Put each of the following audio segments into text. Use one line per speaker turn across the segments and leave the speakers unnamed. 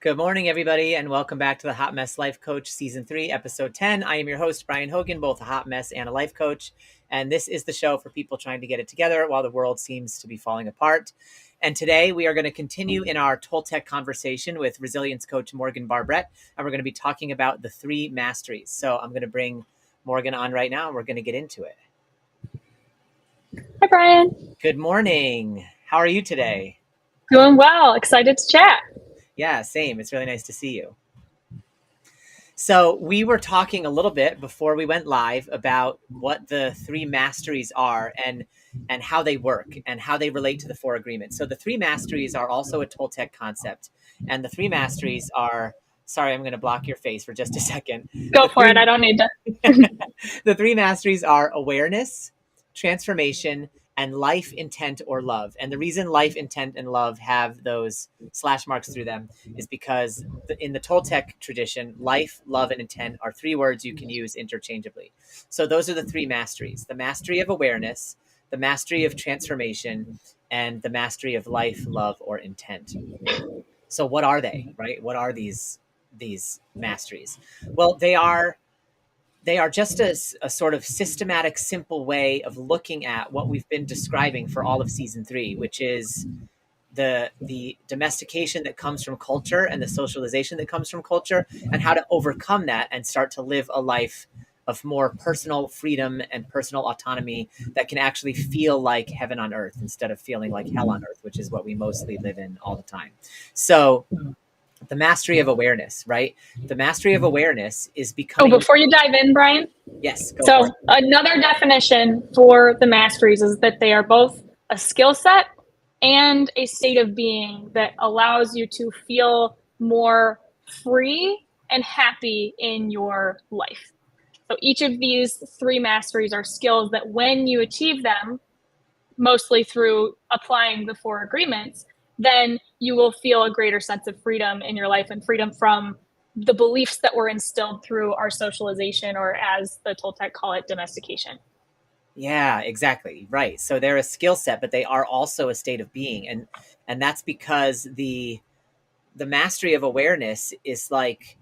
Good morning, everybody, and welcome back to the Hot Mess Life Coach Season 3, Episode 10. I am your host, Brian Hogan, both a hot mess and a life coach. And this is the show for people trying to get it together while the world seems to be falling apart. And today we are going to continue in our Toltec conversation with resilience coach Morgan Barbrett. And we're going to be talking about the 3 masteries. So I'm going to bring Morgan on right now and we're going to get into it.
Hi, Brian.
Good morning. How are you today?
Doing well. Excited to chat.
Yeah, same. It's really nice to see you. So we were talking a little bit before we went live about what the 3 masteries are and how they work and how they relate to the 4 agreements. So the 3 masteries are also a Toltec concept. And the 3 masteries are, sorry, I'm going to block your face for just a second.
Go for it. I don't need to.
The 3 masteries are awareness, transformation, and life, intent, or love. And the reason life, intent, and love have those slash marks through them is because in the Toltec tradition, life, love, and intent are 3 words you can use interchangeably. So those are the 3 masteries: the mastery of awareness, the mastery of transformation, and the mastery of life, love, or intent. So what are they, right? What are these masteries? Well, they are just a sort of systematic, simple way of looking at what we've been describing for all of season 3, which is the domestication that comes from culture and the socialization that comes from culture, and how to overcome that and start to live a life of more personal freedom and personal autonomy that can actually feel like heaven on earth instead of feeling like hell on earth, which is what we mostly live in all the time. So the mastery of awareness, right? The mastery of awareness is becoming...
Oh, before you dive in, Brian.
Yes.
So another definition for the masteries is that they are both a skill set and a state of being that allows you to feel more free and happy in your life. So each of these 3 masteries are skills that when you achieve them, mostly through applying the 4 agreements, then you will feel a greater sense of freedom in your life and freedom from the beliefs that were instilled through our socialization, or as the Toltec call it, domestication.
Yeah, exactly. Right. So they're a skill set, but they are also a state of being. And that's because the mastery of awareness is like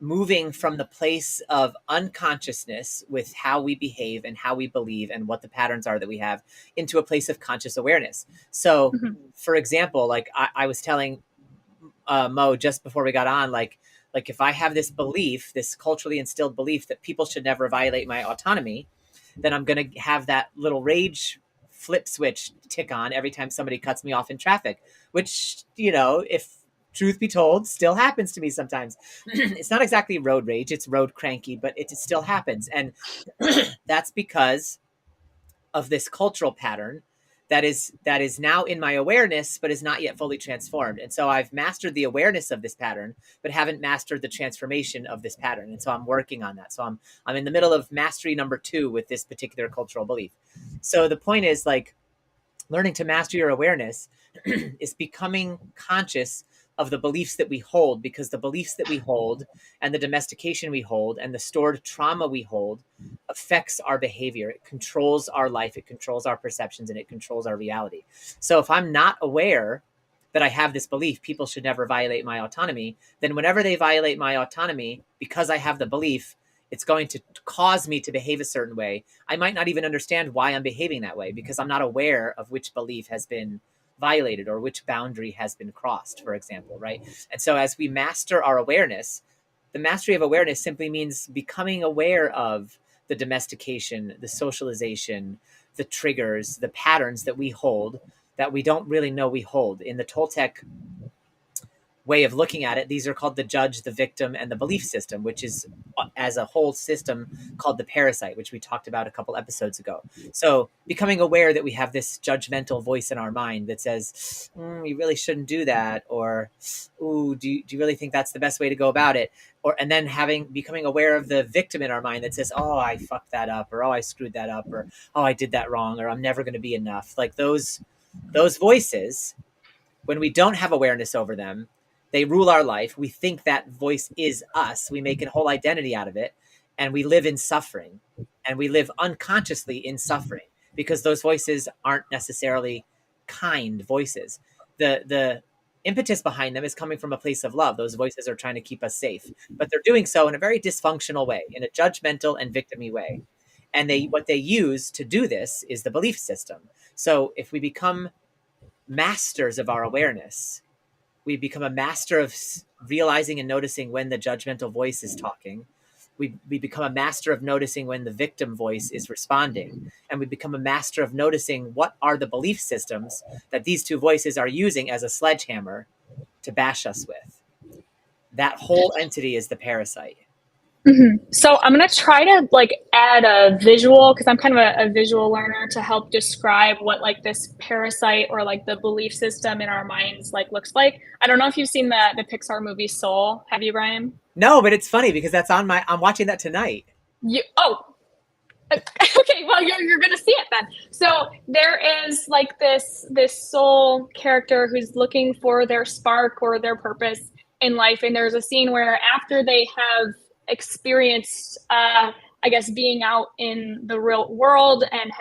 moving from the place of unconsciousness with how we behave and how we believe and what the patterns are that we have into a place of conscious awareness. So, for example, like I was telling Mo just before we got on, like if I have this belief, this culturally instilled belief that people should never violate my autonomy, then I'm going to have that little rage flip switch tick on every time somebody cuts me off in traffic, which, you know, if truth be told, still happens to me sometimes. It's not exactly road rage, it's road cranky, but it still happens. And that's because of this cultural pattern that is now in my awareness, but is not yet fully transformed. And so I've mastered the awareness of this pattern, but haven't mastered the transformation of this pattern. And so I'm working on that. So I'm in the middle of mastery number 2 with this particular cultural belief. So the point is, like, learning to master your awareness is becoming conscious of the beliefs that we hold, because the beliefs that we hold and the domestication we hold and the stored trauma we hold affects our behavior. It controls our life, it controls our perceptions, and it controls our reality. So if I'm not aware that I have this belief, people should never violate my autonomy, then whenever they violate my autonomy, because I have the belief, it's going to cause me to behave a certain way. I might not even understand why I'm behaving that way, because I'm not aware of which belief has been violated or which boundary has been crossed, for example, right? And so as we master our awareness, the mastery of awareness simply means becoming aware of the domestication, the socialization, the triggers, the patterns that we hold that we don't really know we hold. In the Toltec way of looking at it, these are called the judge, the victim, and the belief system, which is as a whole system called the parasite, which we talked about a couple episodes ago. So becoming aware that we have this judgmental voice in our mind that says, you really shouldn't do that, or, ooh, do you really think that's the best way to go about it? And then becoming aware of the victim in our mind that says, oh, I fucked that up, or oh, I screwed that up, or oh, I did that wrong, or I'm never going to be enough. Like those voices, when we don't have awareness over them, they rule our life. We think that voice is us. We make a whole identity out of it, and we live in suffering, and we live unconsciously in suffering because those voices aren't necessarily kind voices. The impetus behind them is coming from a place of love. Those voices are trying to keep us safe, but they're doing so in a very dysfunctional way, in a judgmental and victim-y way. And what they use to do this is the belief system. So if we become masters of our awareness, we become a master of realizing and noticing when the judgmental voice is talking. We become a master of noticing when the victim voice is responding. And we become a master of noticing what are the belief systems that these two voices are using as a sledgehammer to bash us with. That whole entity is the parasite.
So I'm gonna try to like add a visual because I'm kind of a visual learner to help describe what like this parasite or like the belief system in our minds like looks like. I don't know if you've seen the Pixar movie Soul. Have you, Brian?
No, but it's funny because I'm watching that tonight.
You okay, well you're gonna see it then. So there is like this soul character who's looking for their spark or their purpose in life, and there's a scene where after they have experienced I guess being out in the real world and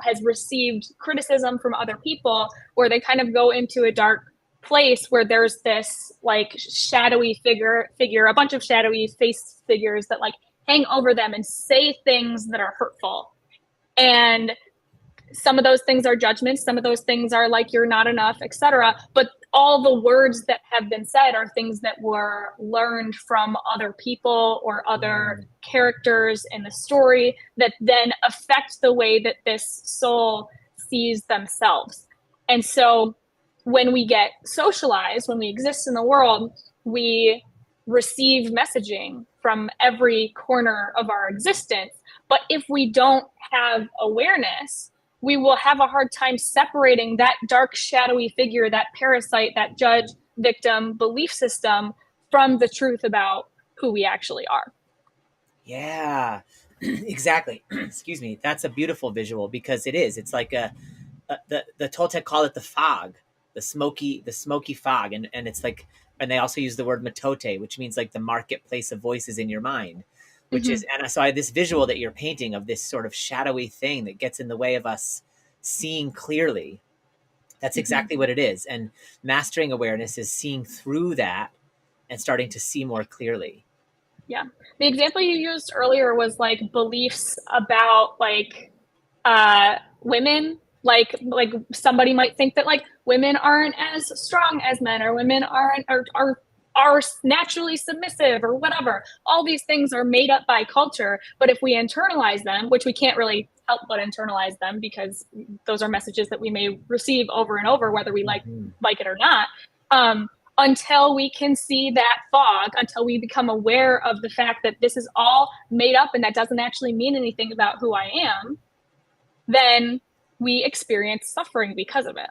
has received criticism from other people, where they kind of go into a dark place where there's this like shadowy figure, a bunch of shadowy face figures that like hang over them and say things that are hurtful. And some of those things are judgments, some of those things are like you're not enough, etc. But all the words that have been said are things that were learned from other people or other characters in the story that then affect the way that this soul sees themselves. And so when we get socialized, when we exist in the world, we receive messaging from every corner of our existence. But if we don't have awareness, we will have a hard time separating that dark, shadowy figure, that parasite, that judge, victim belief system from the truth about who we actually are.
Yeah, exactly. Excuse me. That's a beautiful visual because it is. It's like the Toltec call it the fog, the smoky fog, and it's like, and they also use the word metote, which means like the marketplace of voices in your mind, which
Mm-hmm.
is, and so I this visual that you're painting of this sort of shadowy thing that gets in the way of us seeing clearly. That's
Mm-hmm.
exactly what it is, and mastering awareness is seeing through that and starting to see more clearly.
Yeah. The example you used earlier was like beliefs about like women. Like somebody might think that like women aren't as strong as men, or women aren't are naturally submissive or whatever. All these things are made up by culture, but if we internalize them, which we can't really help but internalize them because those are messages that we may receive over and over, whether we
Mhm.
like it or not. Until we can see that fog, until we become aware of the fact that this is all made up and that doesn't actually mean anything about who I am, then we experience suffering because of it.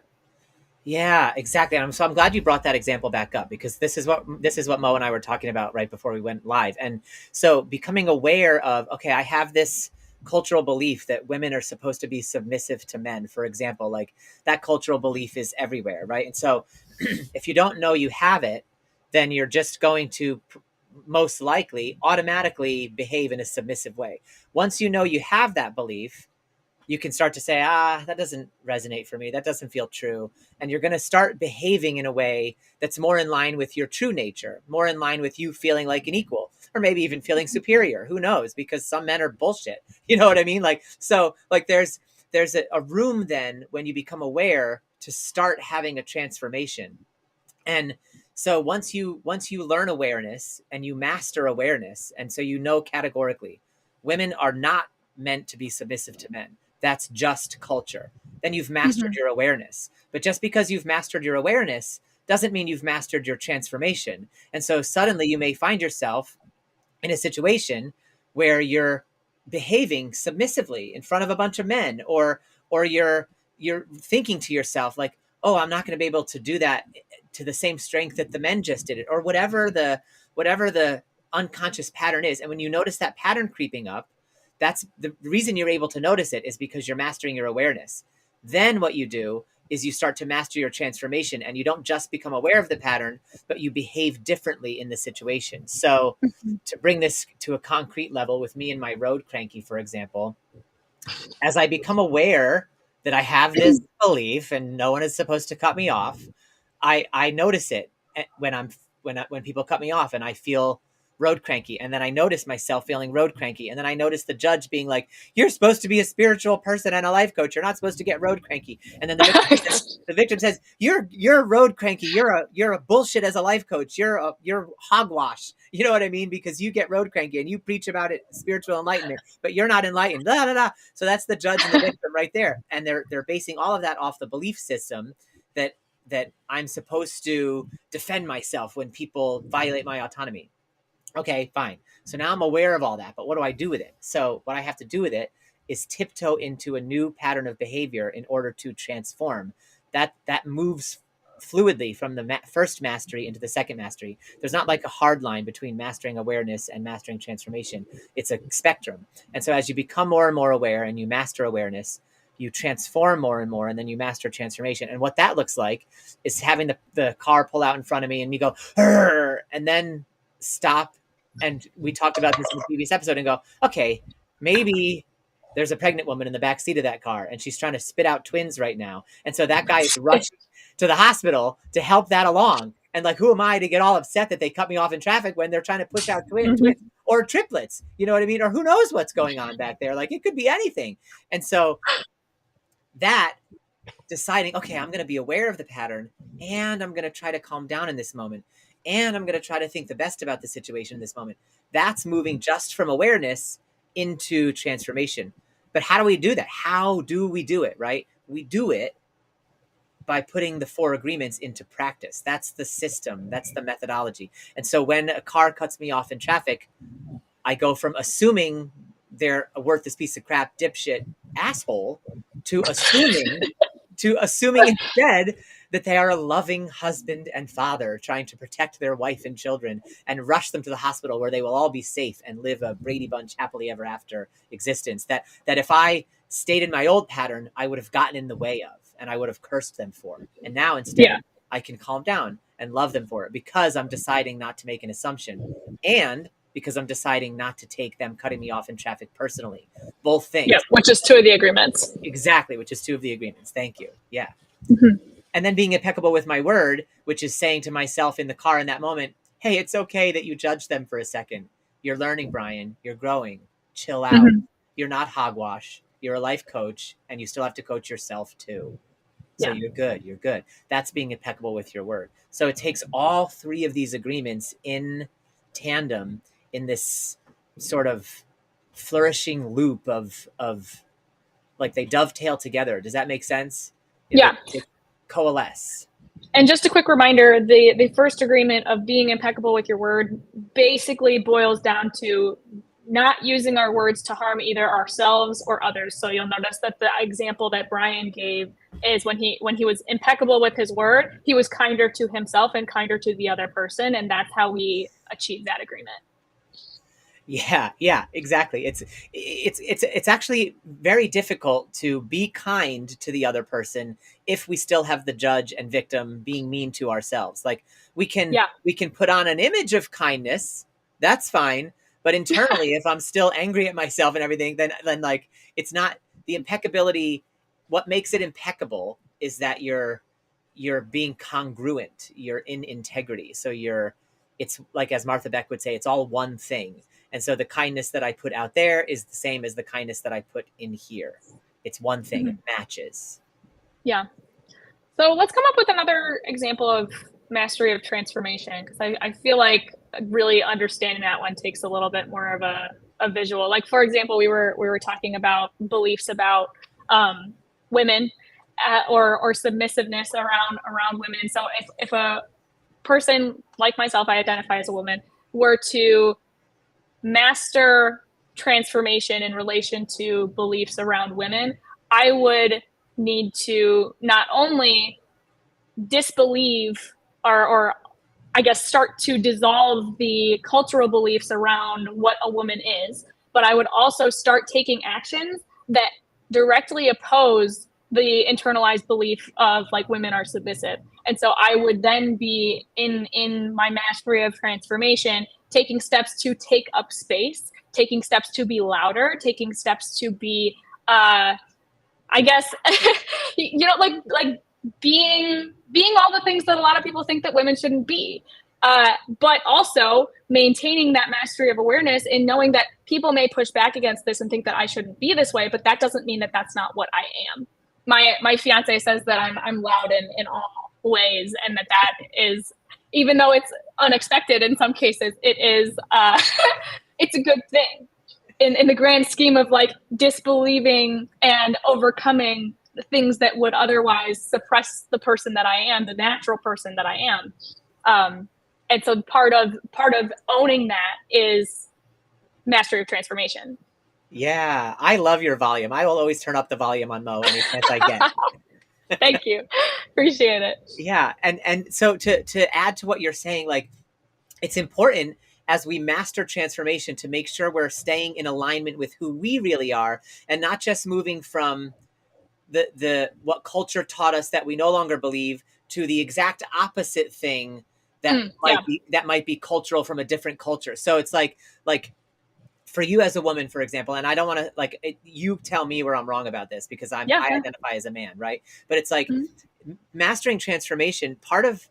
Yeah, exactly. And I'm glad you brought that example back up because this is what Mo and I were talking about right before we went live. And so becoming aware of, okay, I have this cultural belief that women are supposed to be submissive to men, for example, like that cultural belief is everywhere, right? And so if you don't know you have it, then you're just going to most likely automatically behave in a submissive way. Once you know you have that belief, you can start to say, that doesn't resonate for me. That doesn't feel true. And you're going to start behaving in a way that's more in line with your true nature, more in line with you feeling like an equal, or maybe even feeling superior. Who knows? Because some men are bullshit. You know what I mean? Like, so like there's a room then when you become aware to start having a transformation. And so once you learn awareness and you master awareness, and so you know categorically women are not meant to be submissive to men, that's just culture, then you've mastered
Mm-hmm.
your awareness. But just because you've mastered your awareness doesn't mean you've mastered your transformation. And so suddenly you may find yourself in a situation where you're behaving submissively in front of a bunch of men, or you're thinking to yourself like, oh, I'm not going to be able to do that to the same strength that the men just did it, or whatever the unconscious pattern is. And when you notice that pattern creeping up, that's the reason you're able to notice it, is because you're mastering your awareness. Then what you do is you start to master your transformation, and you don't just become aware of the pattern, but you behave differently in the situation. So to bring this to a concrete level with me and my road cranky, for example, as I become aware that I have this belief and no one is supposed to cut me off, I notice it when when people cut me off and I feel road cranky, and then I notice myself feeling road cranky, and then I notice the judge being like, "You're supposed to be a spiritual person and a life coach. You're not supposed to get road cranky." And then the victim says, "You're road cranky. You're a bullshit as a life coach. You're hogwash. You know what I mean? Because you get road cranky and you preach about it, spiritual enlightenment, but you're not enlightened." Da, da, da. So that's the judge and the victim right there, and they're basing all of that off the belief system that I'm supposed to defend myself when people violate my autonomy. Okay, fine. So now I'm aware of all that, but what do I do with it? So what I have to do with it is tiptoe into a new pattern of behavior in order to transform. That moves fluidly from the first mastery into the second mastery. There's not like a hard line between mastering awareness and mastering transformation. It's a spectrum. And so as you become more and more aware and you master awareness, you transform more and more, and then you master transformation. And what that looks like is having the car pull out in front of me and me go, and then stop. And we talked about this in the previous episode and go, okay, maybe there's a pregnant woman in the back seat of that car and she's trying to spit out twins right now. And so that guy is rushing to the hospital to help that along. And like, who am I to get all upset that they cut me off in traffic when they're trying to push out twins or triplets? You know what I mean? Or who knows what's going on back there? Like, it could be anything. And so that deciding, okay, I'm going to be aware of the pattern and I'm going to try to calm down in this moment. And I'm going to try to think the best about the situation in this moment. That's moving just from awareness into transformation. But how do we do that? How do we do it, right? We do it by putting the 4 agreements into practice. That's the system. That's the methodology. And so when a car cuts me off in traffic, I go from assuming they're a worthless piece of crap, dipshit, asshole, to assuming instead that they are a loving husband and father trying to protect their wife and children and rush them to the hospital where they will all be safe and live a Brady Bunch happily ever after existence. That if I stayed in my old pattern, I would have gotten in the way of, and I would have cursed them for. And now instead, I can calm down and love them for it because I'm deciding not to make an assumption, and because I'm deciding not to take them cutting me off in traffic personally. Both things.
Yeah, which is 2 of the agreements.
Exactly, which is 2 of the agreements. Thank you. Yeah. Mm-hmm. And then being impeccable with my word, which is saying to myself in the car in that moment, hey, it's okay that you judge them for a second. You're learning, Brian. You're growing. Chill out. Mm-hmm. You're not hogwash. You're a life coach, and you still have to coach yourself too. So you're good. You're good. That's being impeccable with your word. So it takes all 3 of these agreements in tandem in this sort of flourishing loop of like they dovetail together. Does that make sense?
Yeah.
They coalesce.
And just a quick reminder, the first agreement of being impeccable with your word basically boils down to not using our words to harm either ourselves or others. So you'll notice that the example that Brian gave is when he was impeccable with his word, he was kinder to himself and kinder to the other person. And that's how we achieve that agreement.
Yeah, exactly. It's actually very difficult to be kind to the other person if we still have the judge and victim being mean to ourselves. Like we can put on an image of kindness, that's fine. But internally, if I'm still angry at myself and everything, then like it's not the impeccability. What makes it impeccable is that you're being congruent. You're in integrity. So it's like, as Martha Beck would say, it's all one thing. And so the kindness that I put out there is the same as the kindness that I put in here. It's one thing. Mm-hmm. It matches.
Yeah. So let's come up with another example of mastery of transformation, because I feel like really understanding that one takes a little bit more of a visual. Like, for example, we were talking about beliefs about women or submissiveness around women. So if a person like myself, I identify as a woman, were to master transformation in relation to beliefs around women, I would need to not only disbelieve or I guess start to dissolve the cultural beliefs around what a woman is, but I would also start taking actions that directly oppose the internalized belief of like women are submissive. And so I would then be in my mastery of transformation, taking steps to take up space, taking steps to be louder, taking steps to be, I guess, like being being all the things that a lot of people think that women shouldn't be. But also maintaining that mastery of awareness and knowing that people may push back against this and think that I shouldn't be this way, but that doesn't mean that that's not what I am. My fiance says that I'm loud in all ways, and that is, even though it's unexpected in some cases, it is it's a good thing in the grand scheme of like disbelieving and overcoming the things that would otherwise suppress the person that I am, the natural person that I am. And so part of owning that is mastery of transformation.
Yeah, I love your volume. I will always turn up the volume on Mo any chance I get.
Thank you. Appreciate it.
Yeah, and so to add to what you're saying, like it's important as we master transformation to make sure we're staying in alignment with who we really are and not just moving from the what culture taught us that we no longer believe to the exact opposite thing that
Yeah.
might be cultural from a different culture. So it's like for you as a woman, for example, and I don't want to you tell me where I'm wrong about this because
Yeah.
I identify as a man, right? But it's like
Mhm.
mastering transformation, part of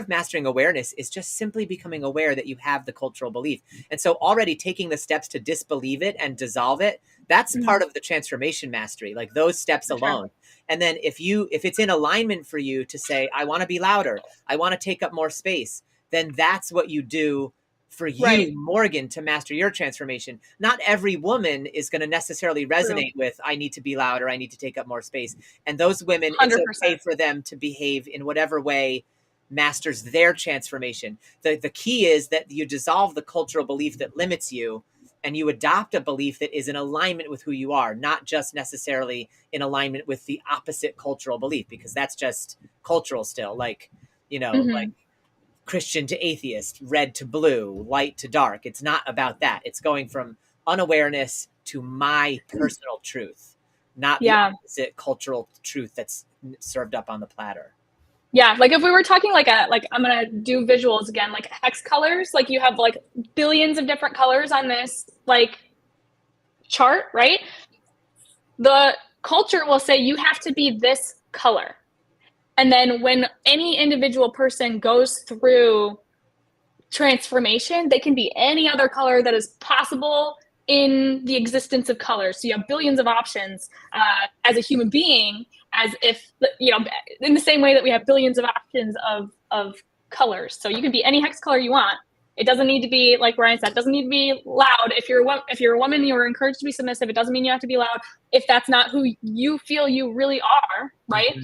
mastering awareness is just simply becoming aware that you have the cultural belief. And so already taking the steps to disbelieve it and dissolve it, that's
Mhm.
part of the transformation mastery, like those steps
For sure.
alone. And then if it's in alignment for you to say, I want to be louder, I want to take up more space, then that's what you do for
Right.
you, Morgan, to master your transformation. Not every woman is going to necessarily
True.
resonate with, I need to be louder, I need to take up more space. And those women, it's okay
100%.
for them to behave in whatever way masters their transformation. The key is that you dissolve the cultural belief that limits you and you adopt a belief that is in alignment with who you are, not just necessarily in alignment with the opposite cultural belief, because that's just cultural still. Like, like
Hmm.
Christian to atheist, red to blue, light to dark. It's not about that. It's going from unawareness to my personal truth, not the
Yeah.
opposite cultural truth that's served up on the platter.
Yeah, like if we were talking like I'm gonna do visuals again, like hex colors, like you have like billions of different colors on this like chart, right? The culture will say you have to be this color. And then when any individual person goes through transformation, they can be any other color that is possible in the existence of colors. So you have billions of options as a human being, as if, in the same way that we have billions of options of colors. So you can be any hex color you want. It doesn't need to be, like Ryan said, it doesn't need to be loud. If you're a woman, you're encouraged to be submissive. It doesn't mean you have to be loud if that's not who you feel you really are, right?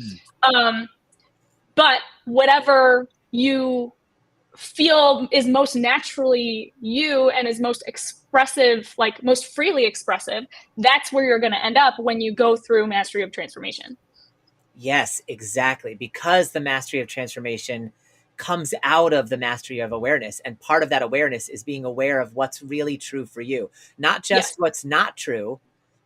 Mhm.
But whatever you feel is most naturally you and is most expressive, like most freely expressive, that's where you're going to end up when you go through mastery of transformation.
Yes, exactly. Because the mastery of transformation comes out of the mastery of awareness. And part of that awareness is being aware of what's really true for you, not just
Yes.
what's not true,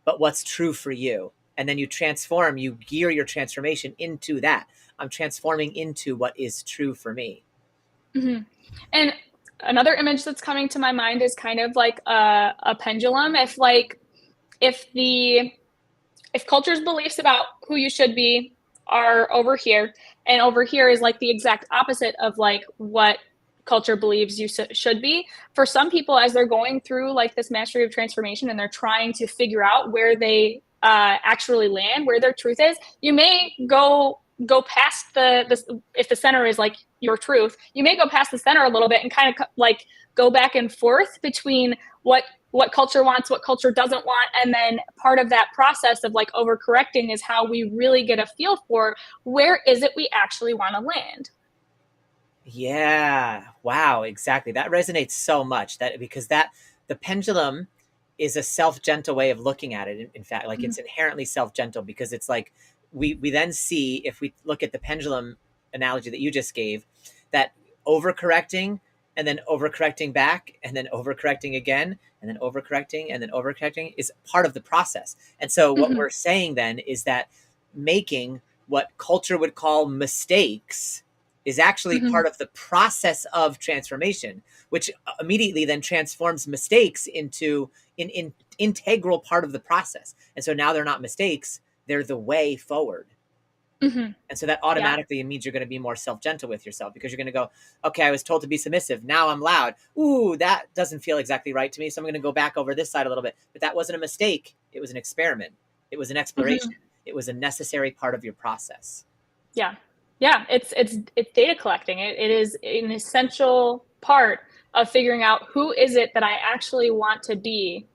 but what's true for you. And then you transform, you gear your transformation into that. I'm transforming into what is true for me.
Mm-hmm. And another image that's coming to my mind is kind of like a pendulum. If the if culture's beliefs about who you should be are over here, and over here is like the exact opposite of like what culture believes you should be. For some people, as they're going through like this mastery of transformation and they're trying to figure out where they actually land, where their truth is, you may go past the if the center is like your truth, you may go past the center a little bit and kind of like go back and forth between what culture wants, what culture doesn't want. And then part of that process of like overcorrecting is how we really get a feel for where is it we actually want to land.
Yeah. Wow, exactly. That resonates so much that because that the pendulum is a self-gentle way of looking at it. In fact, like
Mm-hmm.
it's inherently self-gentle because it's like we then see if we look at the pendulum analogy that you just gave, that overcorrecting and then overcorrecting back and then overcorrecting again and then overcorrecting and then overcorrecting is part of the process. And so what
Mm-hmm.
we're saying then is that making what culture would call mistakes is actually
Mm-hmm.
part of the process of transformation, which immediately then transforms mistakes into an integral part of the process. And so now they're not mistakes, they're the way forward.
Mm-hmm.
And so that
Yeah.
automatically means you're going to be more self-gentle with yourself, because you're going to go, okay, I was told to be submissive. Now I'm loud. Ooh, that doesn't feel exactly right to me. So I'm going to go back over this side a little bit. But that wasn't a mistake. It was an experiment. It was an
Mm-hmm.
exploration. It was a necessary part of your process.
Yeah. Yeah. It's data collecting. It is an essential part of figuring out who is it that I actually want to be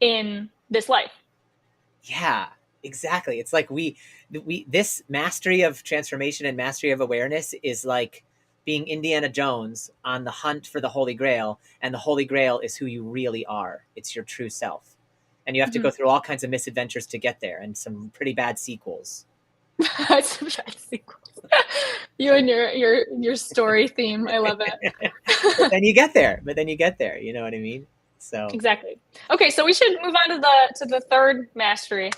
in this life.
Yeah, exactly. It's like this mastery of transformation and mastery of awareness is like being Indiana Jones on the hunt for the Holy Grail, and the Holy Grail is who you really are. It's your true self. And you have to
Mm-hmm.
go through all kinds of misadventures to get there, and some pretty bad sequels.
You and your story theme. I love
But
it.
then you get there. But then you get there. You know what I mean? So
Exactly. Okay, so we should move on to the third mastery.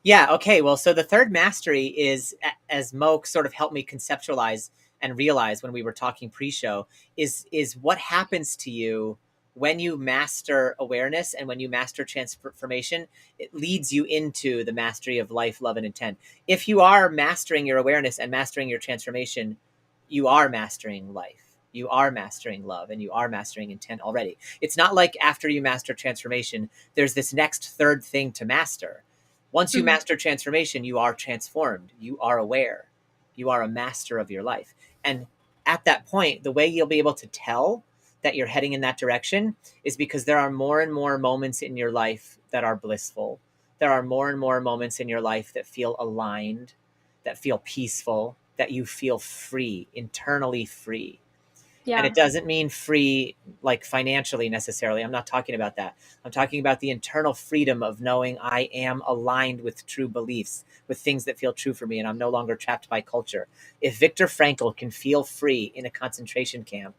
yeah, okay. Well, so the third mastery is, as Mo sort of helped me conceptualize and realize when we were talking pre-show, is what happens to you when you master awareness and when you master transformation. It leads you into the mastery of life, love, and intent. If you are mastering your awareness and mastering your transformation, you are mastering life. You are mastering love, and you are mastering intent already. It's not like after you master transformation, there's this next third thing to master. Once you
Mhm.
master transformation, you are transformed. You are aware. You are a master of your life. And at that point, the way you'll be able to tell that you're heading in that direction is because there are more and more moments in your life that are blissful. There are more and more moments in your life that feel aligned, that feel peaceful, that you feel free, internally free. And
Yeah.
it doesn't mean free like financially necessarily. I'm not talking about that. I'm talking about the internal freedom of knowing I am aligned with true beliefs, with things that feel true for me, and I'm no longer trapped by culture. If Viktor Frankl can feel free in a concentration camp,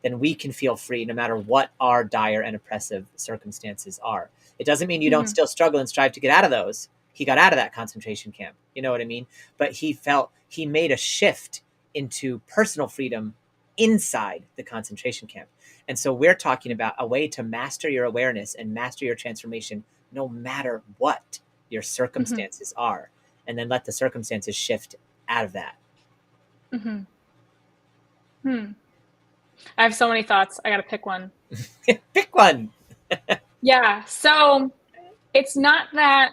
then we can feel free no matter what our dire and oppressive circumstances are. It doesn't mean you don't
Hmm.
still struggle and strive to get out of those. He got out of that concentration camp. You know what I mean? But he made a shift into personal freedom inside the concentration camp. And so we're talking about a way to master your awareness and master your transformation no matter what your
Hmm.
circumstances are. And then let the circumstances shift out of that.
Hmm. Hmm. I have so many thoughts. I got to pick one.
Pick one.
Yeah. So it's not that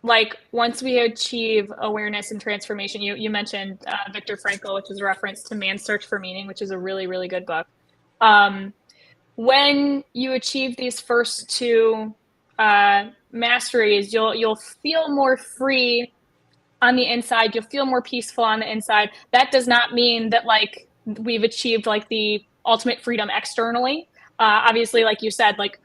like once we achieve awareness and transformation, you mentioned Viktor Frankl, which is a reference to Man's Search for Meaning, which is a really, really good book. Um, when you achieve these first two masteries, you'll feel more free on the inside. You'll feel more peaceful on the inside. That does not mean that like we've achieved like the ultimate freedom externally. Obviously, like you said, like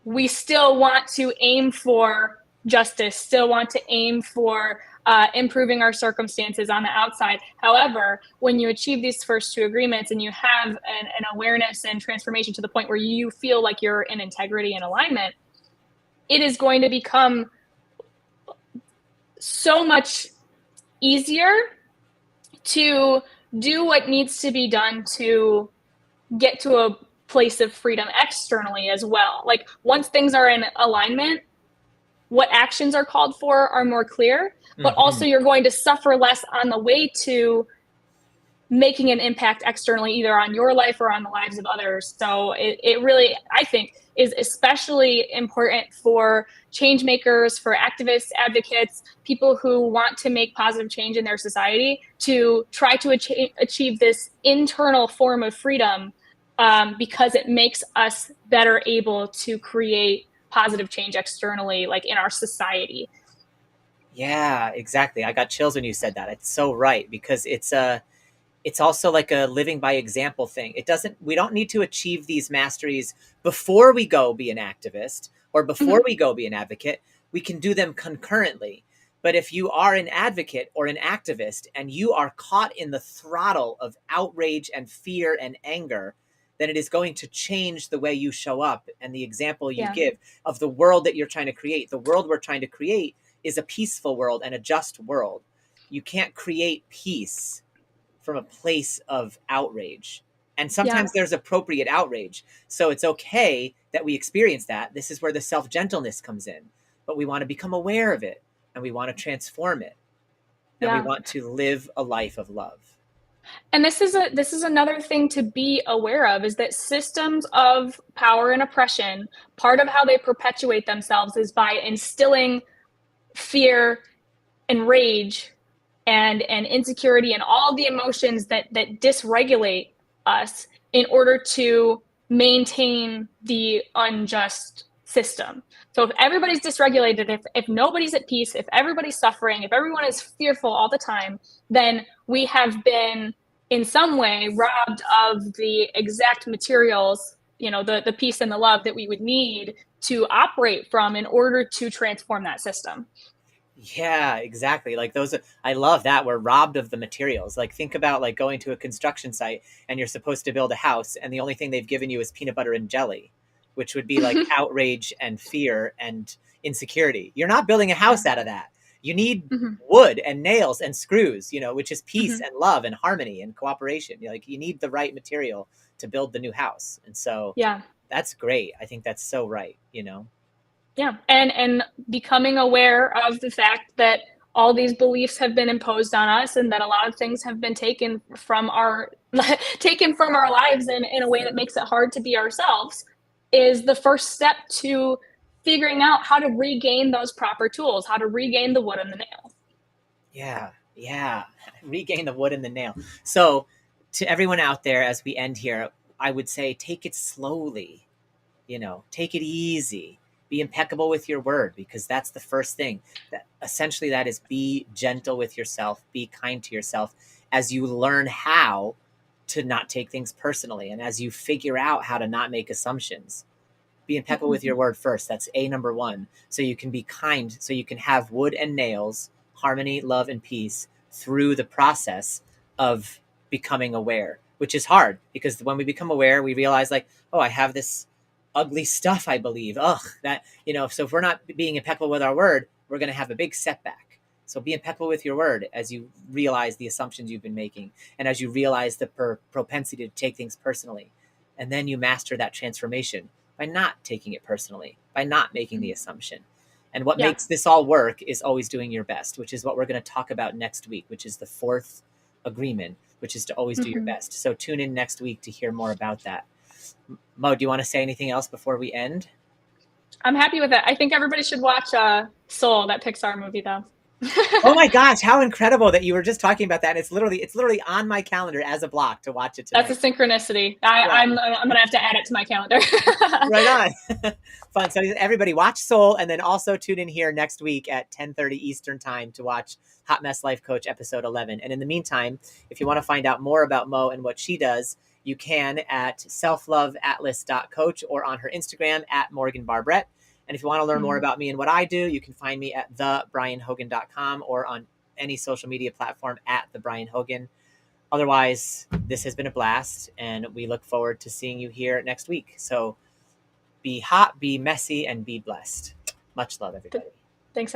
we still want to aim for justice, still want to aim for improving our circumstances on the outside. However, when you achieve these first two agreements and you have an awareness and transformation to the point where you feel like you're in integrity and alignment, it is going to become so much easier to do what needs to be done to get to a place of freedom externally as well. Like once things are in alignment, what actions are called for are more clear, but
Mm-hmm.
also you're going to suffer less on the way to making an impact externally, either on your life or on the lives of others. So it really, I think, is especially important for change makers, for activists, advocates, people who want to make positive change in their society to try to achieve this internal form of freedom, because it makes us better able to create positive change externally, like in our society.
Yeah, exactly. I got chills when you said that. It's so right, because it's also like a living by example thing. It doesn't We don't need to achieve these masteries before we go be an activist or before
Mm-hmm.
we go be an advocate. We can do them concurrently. But if you are an advocate or an activist and you are caught in the throttle of outrage and fear and anger, then it is going to change the way you show up and the example you
Yeah.
give of the world that you're trying to create. The world we're trying to create is a peaceful world and a just world. You can't create peace from a place of outrage. And
Yeah.
sometimes there's appropriate outrage. So it's okay that we experience that. This is where the self gentleness comes in. But we want to become aware of it and we want to transform it. and we
Yeah.
want to live a life of love.
And this is another thing to be aware of, is that systems of power and oppression, part of how they perpetuate themselves is by instilling fear and rage and insecurity and all the emotions that dysregulate us in order to maintain the unjust system. So if everybody's dysregulated, if nobody's at peace, if everybody's suffering, if everyone is fearful all the time, then we have been in some way robbed of the exact materials, the peace and the love that we would need to operate from in order to transform that system.
Yeah, exactly. Like those, I love that we're robbed of the materials. Like think about like going to a construction site and you're supposed to build a house, and the only thing they've given you is peanut butter and jelly, which would be like outrage and fear and insecurity. You're not building a
Yeah.
house out of that. You need
Mm-hmm.
wood and nails and screws, which is peace
Mm-hmm.
and love and harmony and cooperation. Like you need the right material to build the new house. And so
Yeah.
that's great. I think that's so right.
Yeah. And becoming aware of the fact that all these beliefs have been imposed on us and that a lot of things have been taken from our taken from our lives in a way that makes it hard to be ourselves is the first step to figuring out how to regain those proper tools, how to regain the wood and the nail.
Yeah, yeah. Regain the wood and the nail. So, to everyone out there, as we end here, I would say take it slowly. Take it easy. Be impeccable with your word, because that's the first thing. That essentially that is, be gentle with yourself, be kind to yourself as you learn how to not take things personally, and as you figure out how to not make assumptions. Be impeccable with your word first. That's a number one. So you can be kind, so you can have wood and nails, harmony, love, and peace through the process of becoming aware, which is hard because when we become aware, we realize like, oh, I have this ugly stuff I believe. Ugh, so if we're not being impeccable with our word, we're going to have a big setback. So be impeccable with your word as you realize the assumptions you've been making, and as you realize the propensity to take things personally. And then you master that transformation by not taking it personally, by not making the assumption. And what
Yeah.
makes this all work is always doing your best, which is what we're going to talk about next week, which is the fourth agreement, which is to always do your
Mm-hmm.
best. So tune in next week to hear more about that. Mo, do you want to say anything else before we end?
I'm happy with it. I think everybody should watch Soul, that Pixar movie, though.
Oh my gosh, how incredible that you were just talking about that. And it's literally on my calendar as a block to watch it
That's a
tonight.
synchronicity.
Yeah.
I'm gonna have to add it to my calendar.
Right on. Fun. So everybody watch Soul, and then also tune in here next week at 10:30 Eastern time to watch Hot Mess Life Coach episode 11. And in the meantime, if you want to find out more about Mo and what she does, you can at selfloveatlas.coach or on her Instagram at Morgan Barbrett. And if you want to learn more about me and what I do, you can find me at thebrianhogan.com or on any social media platform at the Brian Hogan. Otherwise, this has been a blast, and we look forward to seeing you here next week. So be hot, be messy, and be blessed. Much love, everybody.
Thanks, everybody.